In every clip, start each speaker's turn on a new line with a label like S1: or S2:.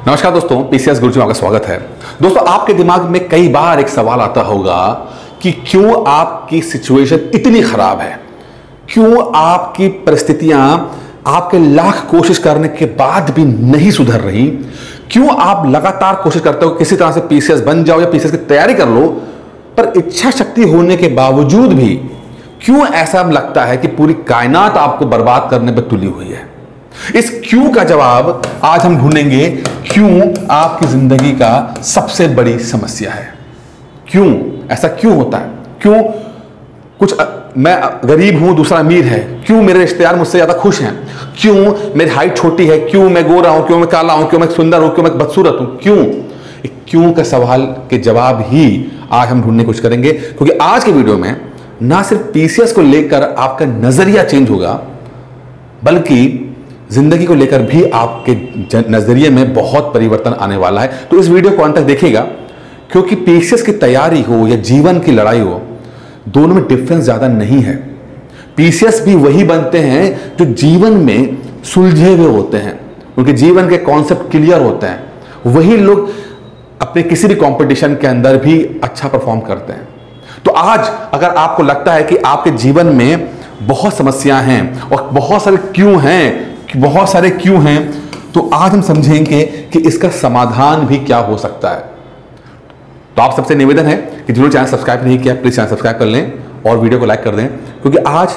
S1: नमस्कार दोस्तों, पीसीएस गुरुजी में आपका स्वागत है। दोस्तों, आपके दिमाग में कई बार एक सवाल आता होगा कि क्यों आपकी सिचुएशन इतनी खराब है, क्यों आपकी परिस्थितियां आपके लाख कोशिश करने के बाद भी नहीं सुधर रही, क्यों आप लगातार कोशिश करते हो किसी तरह से पीसीएस बन जाओ या पीसीएस की तैयारी कर लो, पर इच्छा शक्ति होने के बावजूद भी क्यों ऐसा लगता है कि पूरी कायनात आपको बर्बाद करने पर तुली हुई है। इस क्यों का जवाब आज हम ढूंढेंगे। क्यों आपकी जिंदगी का सबसे बड़ी समस्या है, क्यों ऐसा क्यों होता है, क्यों मैं गरीब हूं दूसरा अमीर है, क्यों मेरे रिश्तेदार मुझसे ज्यादा खुश हैं, क्यों मेरी हाइट छोटी है, क्यों मैं गोरा हूं, क्यों मैं काला हूं, क्यों मैं सुंदर हूं, क्यों मैं बदसूरत हूं, क्यों का सवाल के जवाब ही आज हम ढूंढने की कोशिश करेंगे। क्योंकि आज के वीडियो में ना सिर्फ पीसीएस को लेकर आपका नजरिया चेंज होगा, बल्कि जिंदगी को लेकर भी आपके नजरिए में बहुत परिवर्तन आने वाला है। तो इस वीडियो को अंत तक देखिएगा, क्योंकि पीसीएस की तैयारी हो या जीवन की लड़ाई हो, दोनों में डिफरेंस ज्यादा नहीं है। पीसीएस भी वही बनते हैं जो जीवन में सुलझे हुए होते हैं, उनके जीवन के कॉन्सेप्ट क्लियर होते हैं, वही लोग अपने किसी भी कंपटीशन के अंदर भी अच्छा परफॉर्म करते हैं। तो आज अगर आपको लगता है कि आपके जीवन में बहुत समस्याएं हैं और बहुत सारे क्यों हैं, तो आज हम समझेंगे कि इसका समाधान भी क्या हो सकता है। तो आप सबसे निवेदन है कि जिन्होंने चैनल सब्सक्राइब नहीं किया, प्लीज चैनल सब्सक्राइब कर लें और वीडियो को लाइक कर दें, क्योंकि आज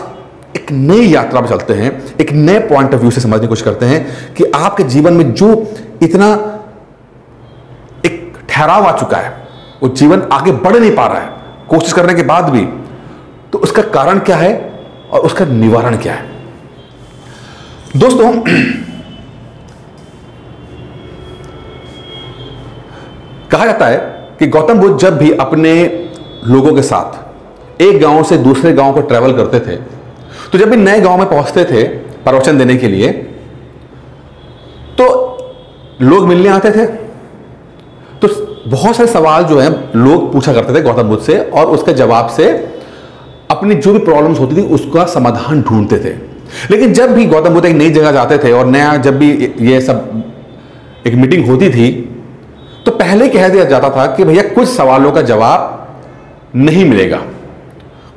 S1: एक नई यात्रा पर चलते हैं, एक नए पॉइंट ऑफ व्यू से समझने की कोशिश करते हैं कि आपके जीवन में जो इतना एक ठहराव आ चुका है, वो जीवन आगे बढ़ नहीं पा रहा है कोशिश करने के बाद भी, तो उसका कारण क्या है और उसका निवारण क्या है। दोस्तों, कहा जाता है कि गौतम बुद्ध जब भी अपने लोगों के साथ एक गांव से दूसरे गांव को ट्रैवल करते थे, तो जब भी नए गांव में पहुंचते थे प्रवचन देने के लिए, तो लोग मिलने आते थे। तो बहुत सारे सवाल जो है लोग पूछा करते थे गौतम बुद्ध से, और उसके जवाब से अपनी जो भी प्रॉब्लम्स होती थी उसका समाधान ढूंढते थे। लेकिन जब भी गौतम बुद्ध एक नई जगह जाते थे और नया जब भी ये सब एक मीटिंग होती थी, तो पहले कह दिया जाता था कि भैया कुछ सवालों का जवाब नहीं मिलेगा,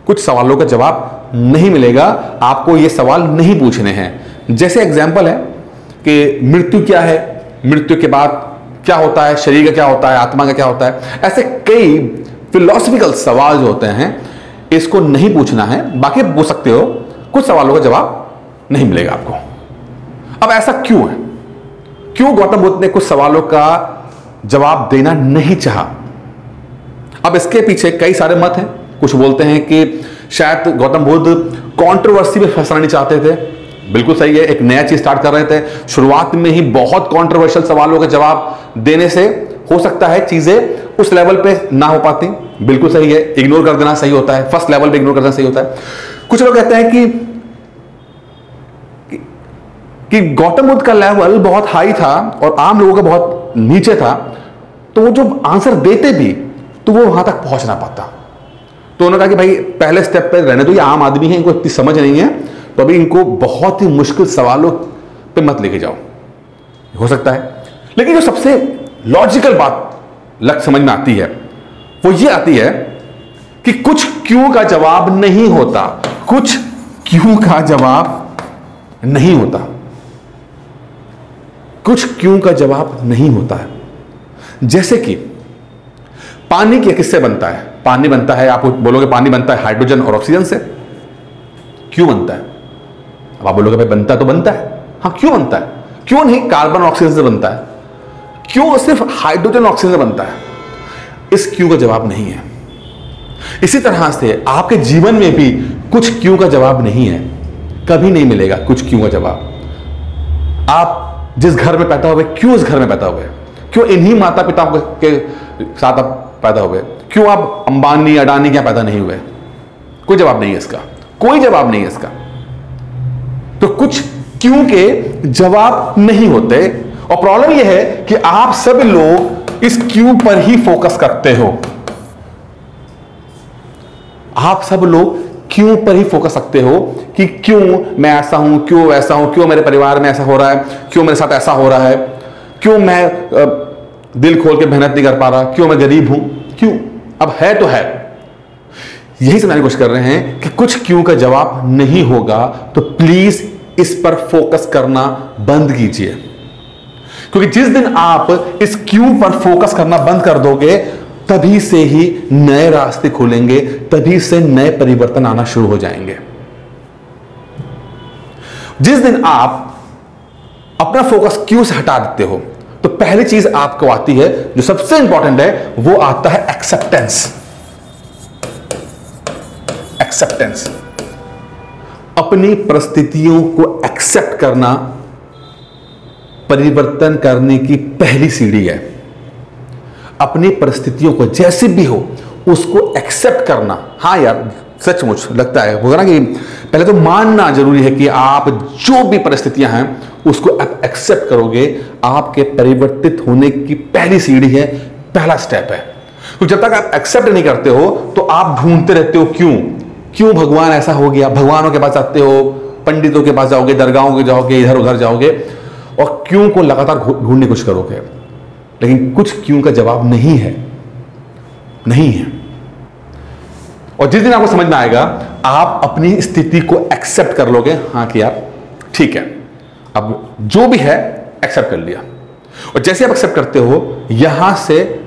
S1: कुछ सवालों का जवाब नहीं मिलेगा, आपको ये सवाल नहीं पूछने हैं। जैसे एग्जाम्पल है कि मृत्यु क्या है, मृत्यु के बाद क्या होता है, शरीर का क्या होता है, आत्मा का क्या होता है, ऐसे कई फिलोसफिकल सवाल जो होते हैं इसको नहीं पूछना है। बाकी पूछ सकते हो, कुछ सवालों का जवाब नहीं मिलेगा आपको। अब ऐसा क्यों है, क्यों गौतम बुद्ध ने कुछ सवालों का जवाब देना नहीं चाहा। अब इसके पीछे कई सारे मत हैं। कुछ बोलते हैं कि शायद गौतम बुद्ध कंट्रोवर्सी में फंसना नहीं चाहते थे। बिल्कुल सही है, एक नया चीज स्टार्ट कर रहे थे, शुरुआत में ही बहुत कंट्रोवर्शियल सवालों के जवाब देने से हो सकता है चीजें उस लेवल पे ना हो पाती। बिल्कुल सही है, इग्नोर कर देना सही होता है, फर्स्ट लेवल पे इग्नोर करना सही होता है। कुछ लोग कहते हैं कि गौतम बुद्ध का लेवल बहुत हाई था और आम लोगों का बहुत नीचे था, तो वो जो आंसर देते भी तो वो वहां तक पहुंच ना पाता। तो उन्होंने कहा कि भाई पहले स्टेप पे रहने दो, ये आम आदमी है, इनको इतनी समझ नहीं है, तो अभी इनको बहुत ही मुश्किल सवालों पे मत लेके जाओ। हो सकता है, लेकिन जो सबसे लॉजिकल बात समझ में आती है वो ये आती है कि कुछ क्यों का जवाब नहीं होता, कुछ क्यों का जवाब नहीं होता, कुछ क्यों का जवाब नहीं होता है। जैसे कि पानी किससे बनता है, पानी बनता है, आप बोलोगे पानी बनता है हाइड्रोजन और ऑक्सीजन से। क्यों बनता है? अब आप बोलोगे भाई बनता तो बनता है, हाँ क्यों बनता है, क्यों नहीं कार्बन और ऑक्सीजन से बनता है, क्यों सिर्फ हाइड्रोजन ऑक्सीजन से बनता है? इस क्यों का जवाब नहीं है। इसी तरह से आपके जीवन में भी कुछ क्यों का जवाब नहीं है, कभी नहीं मिलेगा कुछ क्यों का जवाब। आप जिस घर में पैदा हुए, क्यों उस घर में पैदा हुए, क्यों इन्हीं माता पिता के साथ आप पैदा हुए, क्यों आप अंबानी अडानी क्या पैदा नहीं हुए, कोई जवाब नहीं है इसका, कोई जवाब नहीं है इसका। तो कुछ क्यों के जवाब नहीं होते, और प्रॉब्लम यह है कि आप सब लोग इस क्यों पर ही फोकस करते हो। आप सब लोग क्यों पर ही फोकस रखते हो कि क्यों मैं ऐसा हूं, क्यों वैसा हूं, क्यों मेरे परिवार में ऐसा हो रहा है, क्यों मेरे साथ ऐसा हो रहा है, क्यों मैं दिल खोल के मेहनत नहीं कर पा रहा, क्यों मैं गरीब हूं, क्यों? अब है तो है। यही समझाने की कोशिश कर रहे हैं कि कुछ क्यों का जवाब नहीं होगा, तो प्लीज इस पर फोकस करना बंद कीजिए, क्योंकि जिस दिन आप इस क्यों पर फोकस करना बंद कर दोगे, तभी से ही नए रास्ते खुलेंगे, तभी से नए परिवर्तन आना शुरू हो जाएंगे। जिस दिन आप अपना फोकस क्यों से हटा देते हो, तो पहली चीज आपको आती है जो सबसे इंपॉर्टेंट है, वो आता है एक्सेप्टेंस। एक्सेप्टेंस, अपनी परिस्थितियों को एक्सेप्ट करना परिवर्तन करने की पहली सीढ़ी है। अपनी परिस्थितियों को जैसे भी हो उसको एक्सेप्ट करना। हाँ यार, सचमुच लगता है होगा ना कि पहले तो मानना जरूरी है कि आप जो भी परिस्थितियां हैं उसको एक्सेप्ट करोगे, आपके परिवर्तित होने की पहली सीढ़ी है, पहला स्टेप है। तो जब तक आप एक्सेप्ट नहीं करते हो तो आप ढूंढते रहते हो क्यों भगवान ऐसा हो गया। भगवानों के पास जाते हो, पंडितों के पास जाओगे, दरगाहों के जाओगे, इधर उधर जाओगे और क्यों को लगातार ढूंढने की कोशिश करोगे, लेकिन कुछ क्यों का जवाब नहीं है। और जिस दिन आपको समझ में आएगा, आप अपनी स्थिति को एक्सेप्ट कर लोगे। हाँ कि यार ठीक है, अब जो भी है एक्सेप्ट कर लिया, और जैसे आप एक्सेप्ट करते हो यहां से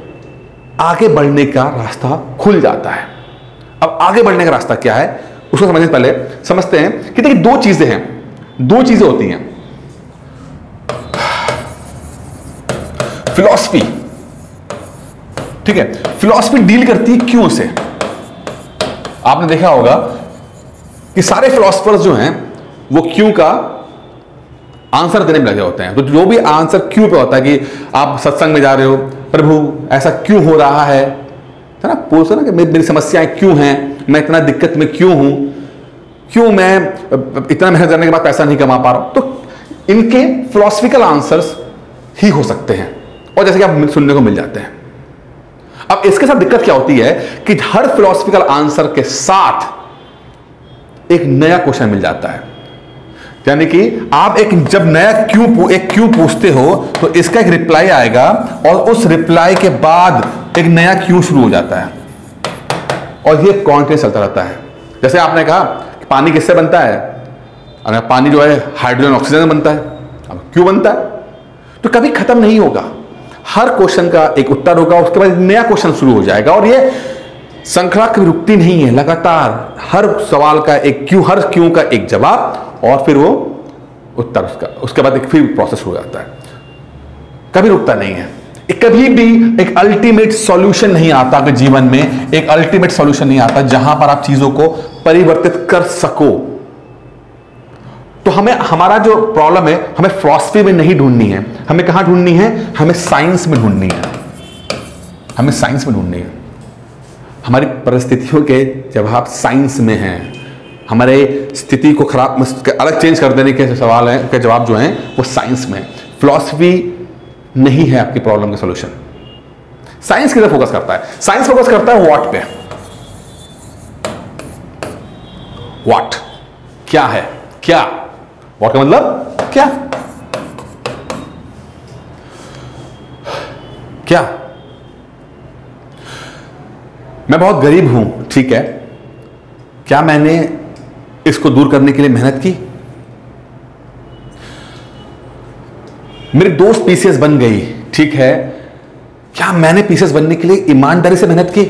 S1: आगे बढ़ने का रास्ता खुल जाता है। अब आगे बढ़ने का रास्ता क्या है उसको समझने से पहले समझते हैं कि देखिए, दो चीजें होती हैं। फिलॉसफी, ठीक है, फिलॉसफी डील करती है क्यों से। आपने देखा होगा कि सारे फिलोसफर्स जो हैं वो क्यों का आंसर देने में लगे होते हैं। तो जो भी आंसर क्यों पे होता है कि आप सत्संग में जा रहे हो, प्रभु ऐसा क्यों हो रहा है ना, पूछो ना कि मेरी समस्याएं क्यों हैं, मैं इतना दिक्कत में क्यों हूं, क्यों मैं इतना मेहनत करने के बाद पैसा नहीं कमा पा रहा हूं। तो इनके फिलोसफिकल आंसर्स ही हो सकते हैं, और जैसे कि आप सुनने को मिल जाते हैं। अब इसके साथ दिक्कत क्या होती है कि हर फिलोसफिकल आंसर के साथ एक नया क्वेश्चन मिल जाता है। यानी कि आप जब नया क्यों पूछते हो तो इसका एक रिप्लाई आएगा, और उस रिप्लाई के बाद एक नया क्यों शुरू हो जाता है, और ये कॉन्टिन्यूअस चलता रहता है। जैसे आपने कहा कि पानी किससे बनता है, अगर पानी जो है हाइड्रोजन ऑक्सीजन बनता है। अब क्यों बनता है, तो कभी खत्म नहीं होगा। हर क्वेश्चन का एक उत्तर होगा, उसके बाद नया क्वेश्चन शुरू हो जाएगा, और ये श्रृंखला कभी रुकती नहीं है। लगातार हर सवाल का एक हर क्यों का एक जवाब, और फिर वो उत्तर उसके बाद एक फिर प्रोसेस हो जाता है। कभी रुकता नहीं है। कभी भी एक अल्टीमेट सॉल्यूशन नहीं आता आपके जीवन में, एक अल्टीमेट सॉल्यूशन नहीं आता जहां पर आप चीजों को परिवर्तित कर सको। तो हमारा जो प्रॉब्लम है, हमें फिलॉसफी में नहीं ढूंढनी है, हमें कहां ढूंढनी है, हमें साइंस में ढूंढनी है। हमारी परिस्थितियों के जवाब साइंस में हैं। हमारे स्थिति को खराब अलग चेंज कर देने के सवाल हैं के जवाब जो हैं वो साइंस में। फिलॉसफी नहीं है आपकी प्रॉब्लम का सॉल्यूशन। साइंस किधर फोकस करता है, साइंस फोकस करता है व्हाट पे। व्हाट क्या है, क्या व्हाट का मतलब क्या। मैं बहुत गरीब हूं, ठीक है, क्या मैंने इसको दूर करने के लिए मेहनत की। मेरी दोस्त पीसीएस बन गई, ठीक है, क्या मैंने पीसीएस बनने के लिए ईमानदारी से मेहनत की।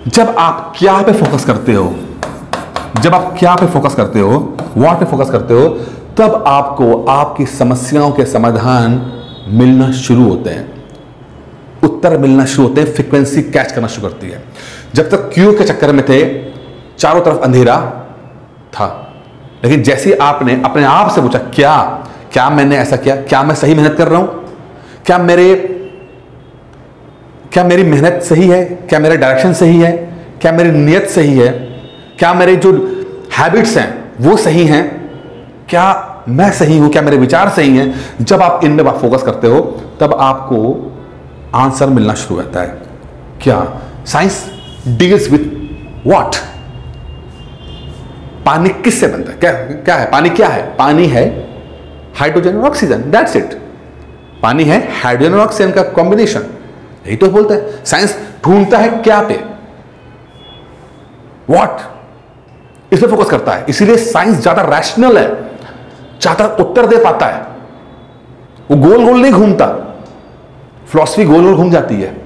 S1: जब आप क्या पे फोकस करते हो, व्हाट पे फोकस करते हो, तब आपको आपकी समस्याओं के समाधान मिलना शुरू होते हैं, उत्तर मिलना शुरू होते हैं, फ्रीक्वेंसी कैच करना शुरू करती है। जब तक क्यों के चक्कर में थे, चारों तरफ अंधेरा था, लेकिन जैसे आपने अपने आप से पूछा क्या मैंने ऐसा किया, क्या मैं सही मेहनत कर रहा हूं, क्या मेरी मेहनत सही है, क्या मेरा डायरेक्शन सही है, क्या मेरी नियत सही है, क्या मेरे जो हैबिट्स हैं वो सही हैं, क्या मैं सही हूं, क्या मेरे विचार सही हैं। जब आप इनमें फोकस करते हो तब आपको आंसर मिलना शुरू होता है। क्या साइंस डील्स विथ व्हाट। पानी किससे बनता है, क्या है पानी, क्या है पानी है हाइड्रोजन और ऑक्सीजन, दैट्स इट। पानी है हाइड्रोजन और ऑक्सीजन का कॉम्बिनेशन, यही तो बोलता है। साइंस ढूंढता है क्या पे, व्हाट, इस पे फोकस करता है। इसीलिए साइंस ज्यादा रैशनल है, ज्यादा उत्तर दे पाता है, वो गोल गोल नहीं घूमता। फिलॉसफी गोल गोल घूम जाती है।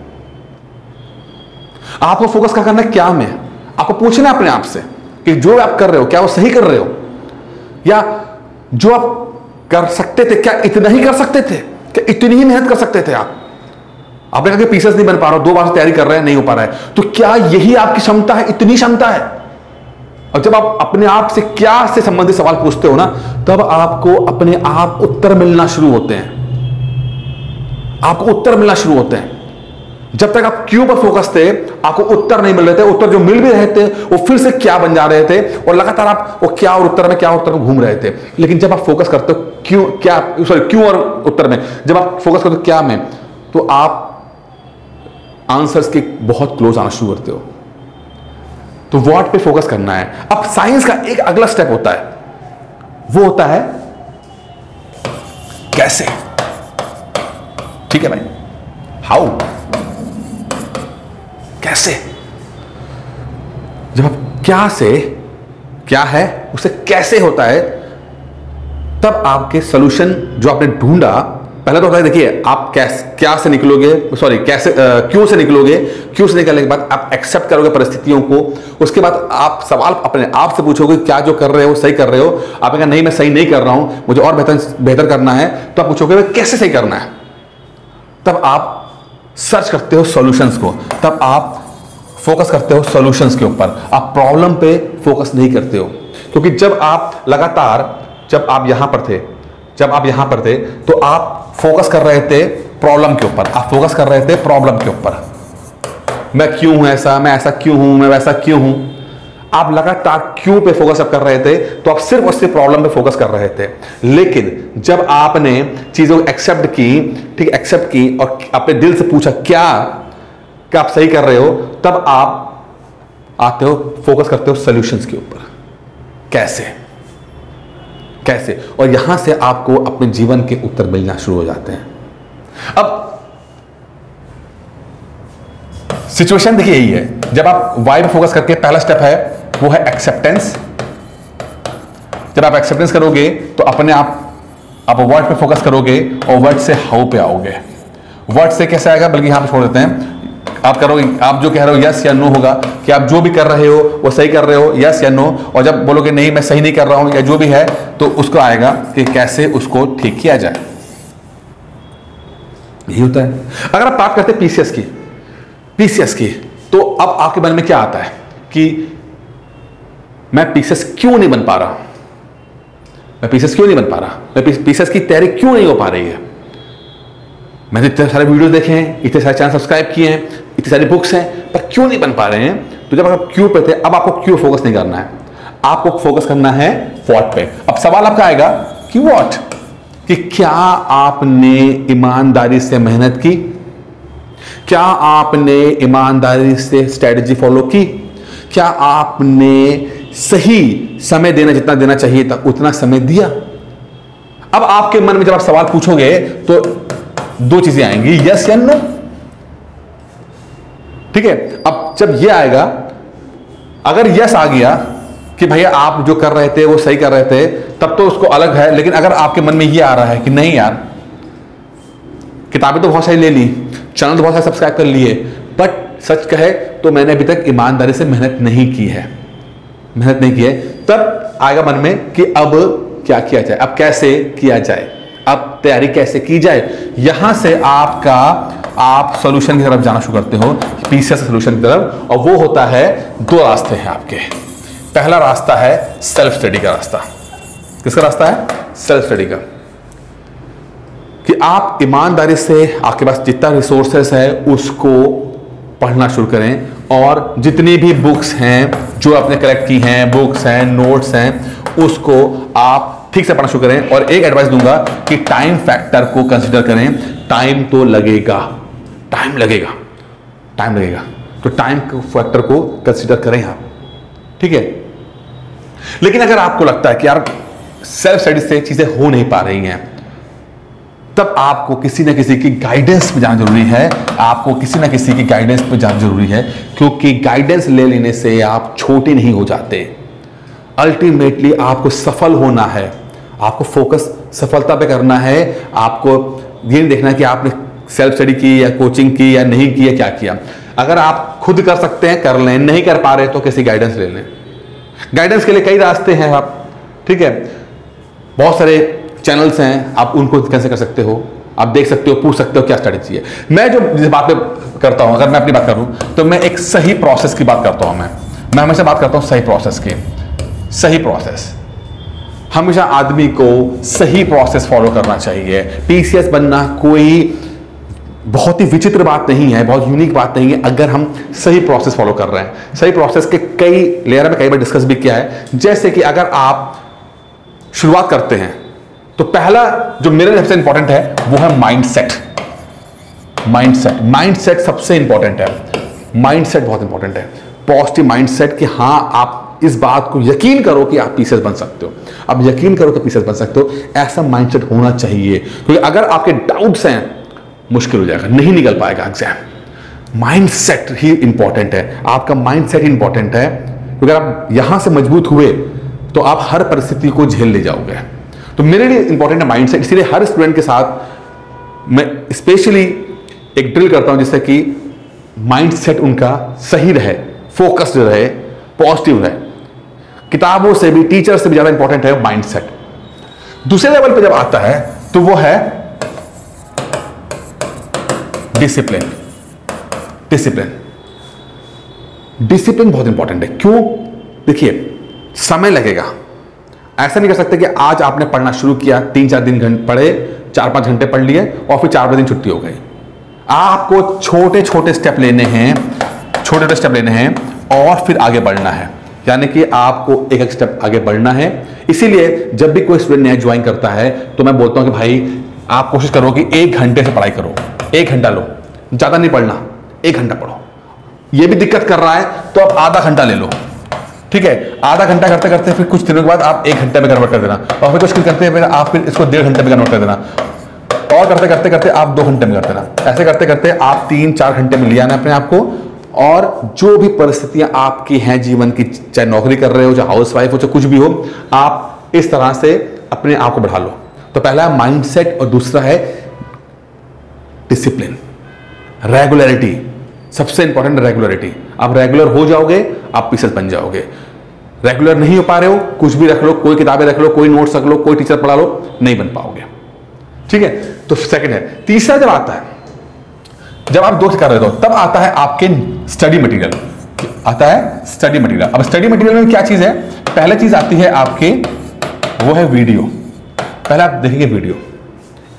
S1: आपको फोकस क्या करना है, क्या में। आपको पूछना है अपने आप से कि जो आप कर रहे हो क्या वो सही कर रहे हो, या जो आप कर सकते थे क्या इतना ही कर सकते थे, क्या इतनी ही मेहनत कर सकते थे आपने कहा कि पीसेस नहीं बन पा रहा, 2 बार से तैयारी कर रहे हैं नहीं हो पा रहा है, तो क्या यही आपकी क्षमता है, इतनी क्षमता है। और जब आप अपने आप से क्या से संबंधित सवाल पूछते हो ना, तब आपको अपने आप उत्तर मिलना शुरू होते हैं, आपको उत्तर मिलना शुरू होते हैं। जब तक आप क्यों पर फोकस थे आपको उत्तर नहीं मिल रहे थे, उत्तर जो मिल भी रहे थे वो फिर से क्या बन जा रहे थे, और लगातार आप वो क्या और उत्तर में क्या उत्तर में घूम रहे थे। लेकिन जब आप फोकस करते हो क्यों, क्या सॉरी क्यों और उत्तर में, जब आप फोकस करते हो क्या में, तो आप आंसर्स के बहुत क्लोज आना शुरू करते हो। तो व्हाट पे फोकस करना है। अब साइंस का एक अगला स्टेप होता है, वो होता है कैसे। ठीक है भाई, हाउ, कैसे। जब आप क्या से क्या है उसे कैसे होता है, तब आपके सॉल्यूशन जो आपने ढूंढा, पहले तो होता है देखिए आप क्या से निकलोगे, सॉरी कैसे, क्यों से निकलोगे, क्यों से निकलने के बाद आप एक्सेप्ट करोगे परिस्थितियों को, उसके बाद आप सवाल अपने आप से पूछोगे क्या जो कर रहे हो सही कर रहे हो। आपने कहा नहीं मैं सही नहीं कर रहा हूं, मुझे और बेहतर करना है, तो आप पूछोगे कैसे सही करना है। तब आप सर्च करते हो सॉल्यूशंस को, तब आप फोकस करते हो सॉल्यूशंस के ऊपर, आप प्रॉब्लम पे फोकस नहीं करते हो। क्योंकि जब आप लगातार, जब आप यहां पर थे तो आप फोकस कर रहे थे प्रॉब्लम के ऊपर, आप फोकस कर रहे थे प्रॉब्लम के ऊपर, मैं क्यों हूं ऐसा, मैं ऐसा क्यों हूं, मैं वैसा क्यों हूं। आप लगातार क्यों पे फोकस कर रहे थे, तो आप सिर्फ और सिर्फ प्रॉब्लम पे फोकस कर रहे थे। लेकिन जब आपने चीजों को एक्सेप्ट की, ठीक एक्सेप्ट की, और अपने दिल से पूछा क्या आप सही कर रहे हो, तब आप आते हो, फोकस करते हो सॉल्यूशंस के ऊपर, कैसे, और यहां से आपको अपने जीवन के उत्तर मिलना शुरू हो जाते हैं। अब सिचुएशन देखिए यही है, जब आप वाई पे फोकस करके, पहला स्टेप है वो है एक्सेप्टेंस। जब आप एक्सेप्टेंस करोगे तो अपने आप वर्ड पे फोकस करोगे और वर्ड से हाउ पे आओगे। वर्ड से कैसे आएगा, बल्कि यहां पे छोड़ देते हैं, आप करोगे, आप जो कह रहे हो यस या नो होगा, कि आप जो भी कर रहे हो वो सही कर रहे हो, यस या नो। और जब बोलोगे नहीं मैं सही नहीं कर रहा हूं या जो भी है, तो उसको आएगा कि कैसे उसको ठीक किया जाए। यही होता है। अगर आप बात करते हैं पीसीएस की, तो अब आपके मन में क्या आता है कि मैं पीसीएस क्यों नहीं बन पा रहा, मैं पीसीएस की तैयारी क्यों नहीं हो पा रही है। मैंने इतने सारे वीडियोस देखे हैं, इतने सारे चैनल सब्सक्राइब किए हैं, इतनी सारी बुक्स हैं, पर क्यों नहीं बन पा रहे हैं। तो जब आप क्यों पे थे, अब आपको क्यों फोकस नहीं करना है, आपको फोकस करना है व्हाट पे। अब सवाल आपका आएगा कि व्हाट, कि क्या आपने ईमानदारी से मेहनत की, क्या आपने ईमानदारी से स्ट्रेटजी फॉलो की, क्या आपने सही समय देना, जितना देना चाहिए था उतना समय दिया। अब आपके मन में जब आप सवाल पूछोगे तो 2 चीजें आएंगी, यस या नो। ठीक है, अब जब ये आएगा, अगर यस आ गया कि भैया आप जो कर रहे थे वो सही कर रहे थे, तब तो उसको अलग है। लेकिन अगर आपके मन में ये आ रहा है कि नहीं यार, किताबें तो बहुत सारी ले ली, चैनल तो बहुत सारे सब्सक्राइब कर लिए, बट सच कहे तो मैंने अभी तक ईमानदारी से मेहनत नहीं की है, तब आएगा मन में कि अब क्या किया जाए, अब कैसे किया जाए, अब तैयारी कैसे की जाए। यहां से आप सॉल्यूशन की तरफ जाना शुरू करते हो, पीसीएस सॉल्यूशन की तरफ। और वो होता है, 2 रास्ते हैं आपके। पहला रास्ता है सेल्फ स्टडी का रास्ता। किसका रास्ता है? सेल्फ स्टडी का। कि आप ईमानदारी से आपके पास जितना रिसोर्सेस है उसको पढ़ना शुरू करें, और जितनी भी बुक्स हैं जो आपने कलेक्ट की हैं, बुक्स हैं, नोट्स हैं, उसको आप ठीक से पढ़ना शुरू करें। और एक एडवाइस दूंगा कि टाइम फैक्टर को कंसीडर करें। टाइम तो लगेगा, टाइम लगेगा, तो टाइम फैक्टर को कंसीडर करें आप, ठीक है। लेकिन अगर आपको लगता है कि यार सेल्फ स्टडी से चीजें हो नहीं पा रही हैं, तब आपको किसी न किसी की गाइडेंस पे जाना जरूरी है। आपको किसी न किसी की गाइडेंस पे जाना जरूरी है, क्योंकि गाइडेंस ले लेने से आप छोटे नहीं हो जाते। अल्टीमेटली आपको सफल होना है, आपको फोकस सफलता पे करना है। आपको ये नहीं देखना कि आपने सेल्फ स्टडी की या कोचिंग की या नहीं की या क्या किया। अगर आप खुद कर सकते हैं कर लें, नहीं कर पा रहे तो किसी गाइडेंस ले लें। गाइडेंस के लिए कई रास्ते हैं आप, ठीक है, बहुत सारे चैनल्स हैं, आप उनको कैसे कर सकते हो, आप देख सकते हो, पूछ सकते हो क्या स्ट्रेटजी है। मैं जो जिस बात पे करता हूं, अगर मैं अपनी बात करूं तो मैं एक सही प्रोसेस की बात करता हूं। मैं हमेशा बात करता हूं सही प्रोसेस की। सही प्रोसेस, हमेशा आदमी को सही प्रोसेस फॉलो करना चाहिए। टीसीएस बनना कोई बहुत ही विचित्र बात नहीं है, बहुत यूनिक बात नहीं है, अगर हम सही प्रोसेस फॉलो कर रहे हैं। सही प्रोसेस के कई लेयर में कई बार डिस्कस भी किया है। जैसे कि अगर आप शुरुआत करते हैं तो पहला जो मेरे लिए सबसे इंपॉर्टेंट है वो है माइंडसेट। माइंडसेट सबसे इंपॉर्टेंट है। माइंडसेट बहुत इंपॉर्टेंट है। पॉजिटिव माइंडसेट कि हाँ आप इस बात को यकीन करो कि आप पीसेस बन सकते हो, आप यकीन करो कि पीसेस बन सकते हो। ऐसा माइंडसेट होना चाहिए, क्योंकि अगर आपके डाउट्स हैं मुश्किल हो जाएगा, नहीं निकल पाएगा एग्जाम। माइंडसेट ही इंपॉर्टेंट है, आपका माइंडसेट ही इंपॉर्टेंट है। क्योंकि अगर आप यहां से मजबूत हुए तो आप हर परिस्थिति को झेल ले जाओगे। तो मेरे लिए इंपॉर्टेंट है माइंडसेट, इसलिए हर स्टूडेंट के साथ मैं स्पेशली एक ड्रिल करता हूं जिससे कि माइंडसेट उनका सही रहे, फोकस्ड रहे, पॉजिटिव रहे। किताबों से भी, टीचर से भी ज्यादा इंपॉर्टेंट है माइंडसेट। दूसरे लेवल पे जब आता है तो वो है डिसिप्लिन। डिसिप्लिन बहुत इंपॉर्टेंट है। क्यों? देखिए, समय लगेगा। ऐसा नहीं कर सकते कि आज आपने पढ़ना शुरू किया, 3-4 दिन पढ़े, 4-5 घंटे पढ़ लिए और फिर 4 दिन छुट्टी हो गई। आपको छोटे छोटे स्टेप लेने हैं, छोटे स्टेप लेने हैं और फिर आगे बढ़ना है। यानी कि आपको एक एक स्टेप आगे बढ़ना है। इसीलिए जब भी कोई स्टूडेंट नया ज्वाइन करता है तो मैं बोलता हूं कि भाई आप कोशिश करो कि 1 घंटे से पढ़ाई करो। 1 घंटा लो, ज्यादा नहीं पढ़ना, 1 घंटा पढ़ो। यह भी दिक्कत कर रहा है तो आप आधा घंटा ले लो, ठीक है। आधा घंटा करते करते फिर कुछ दिनों के बाद आप 1 घंटे में कन्वर्ट कर देना, और फिर कुछ करते हैं आप फिर इसको 1.5 घंटे में कन्वर्ट कर देना, और करते करते करते आप 2 घंटे में कर देना। ऐसे करते करते आप 3-4 घंटे में ले आना अपने आप को। और जो भी परिस्थितियां आपकी हैं जीवन की, चाहे नौकरी कर रहे हो, चाहे हाउस वाइफ हो, चाहे कुछ भी हो, आप इस तरह से अपने आप को बढ़ा लो। तो पहला है माइंडसेट और दूसरा है डिसिप्लिन, रेगुलरिटी। सबसे इंपॉर्टेंट रेगुलरिटी। आप रेगुलर हो जाओगे, आप पीसेस बन जाओगे। रेगुलर नहीं हो पा रहे हो, कुछ भी रख लो, कोई किताबें रख लो, कोई नोट्स रख लो, कोई टीचर पढ़ा लो, नहीं बन पाओगे, ठीक है। तो सेकंड है। तीसरा जब आता है, जब आप 2 कर रहे हो तब आता है आपके स्टडी मटेरियल। आता है स्टडी मटेरियल। अब स्टडी मटेरियल में क्या चीज है? पहले चीज आती है आपके, वो है वीडियो। पहले आप देखेंगे वीडियो।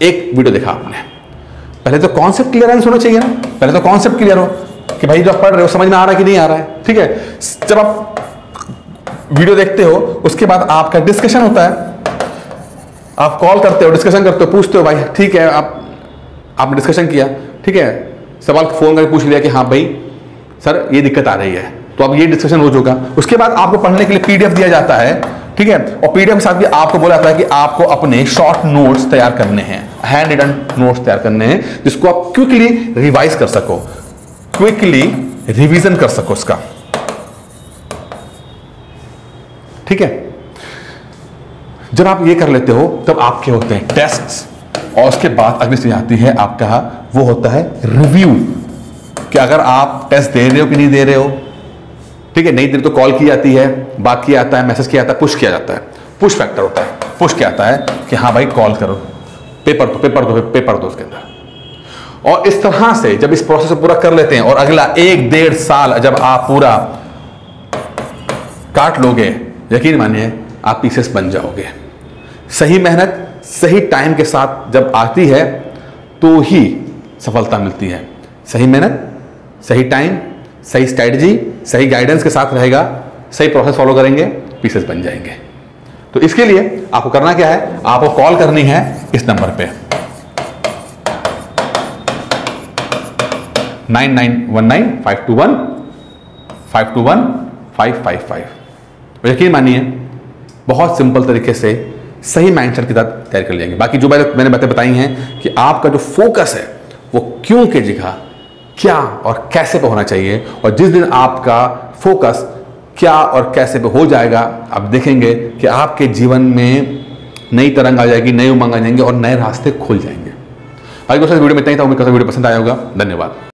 S1: एक वीडियो देखा आपने, पहले तो कॉन्सेप्ट क्लियरेंस होना चाहिए ना। पहले तो कॉन्सेप्ट क्लियर हो कि भाई जो आप पढ़ रहे हो समझ में आ रहा है कि नहीं आ रहा है, ठीक है। जब आप वीडियो देखते हो उसके बाद आपका डिस्कशन होता है। आप कॉल करते हो, डिस्कशन करते हो, पूछते हो भाई ठीक है, आपने डिस्कशन किया, ठीक है, सवाल फोन करके पूछ लिया कि हाँ भाई सर ये दिक्कत आ रही है, तो अब ये डिस्कशन हो चुका। उसके बाद आपको पढ़ने के लिए पीडीएफ दिया जाता है, ठीक है। और पीडीएफ के साथ भी आपको बोला जाता है कि आपको अपने शॉर्ट नोट्स तैयार करने हैं, हैंड रिटन नोट्स तैयार करने हैं, जिसको आप क्विकली रिवाइज कर सको, क्विकली रिवीजन कर सको उसका, ठीक है। जब आप ये कर लेते हो तब आपके होते हैं टेस्ट्स, और उसके बाद अगली चीज आती है आपका, वो होता है रिव्यू, कि अगर आप टेस्ट दे रहे हो कि नहीं दे रहे हो, ठीक है। नहीं दे रहे तो कॉल की जाती है, बात किया जाता है, मैसेज किया जाता है, पुश किया जाता है। पुश फैक्टर होता है, पुश किया जाता है कि हाँ भाई कॉल करो, पेपर दो उसके अंदर। और इस तरह से जब इस प्रोसेस को पूरा कर लेते हैं और अगला 1-1.5 साल जब आप पूरा काट लोगे, यकीन मानिए आप पीसेस बन जाओगे। सही मेहनत सही टाइम के साथ जब आती है तो ही सफलता मिलती है। सही मेहनत, सही टाइम, सही स्ट्रेटजी, सही गाइडेंस के साथ रहेगा, सही प्रोसेस फॉलो करेंगे, पीसेस बन जाएंगे। तो इसके लिए आपको करना क्या है? आपको कॉल करनी है इस नंबर पे 9919-521-555। यकीन मानिए बहुत सिंपल तरीके से सही माइंडसेट के साथ तैयार कर लेंगे। बाकी जो मैंने बातें बताई हैं कि आपका जो फोकस है वो क्यों की जगह क्या और कैसे पे होना चाहिए, और जिस दिन आपका फोकस क्या और कैसे पे हो जाएगा, आप देखेंगे कि आपके जीवन में नई तरंग आ जाएगी, नई उमंग आ जाएंगे और नए रास्ते खुल जाएंगे। आगे दोस्तों वीडियो में इतना ही था। उम्मीद करता हूं वीडियो पसंद आया होगा। धन्यवाद।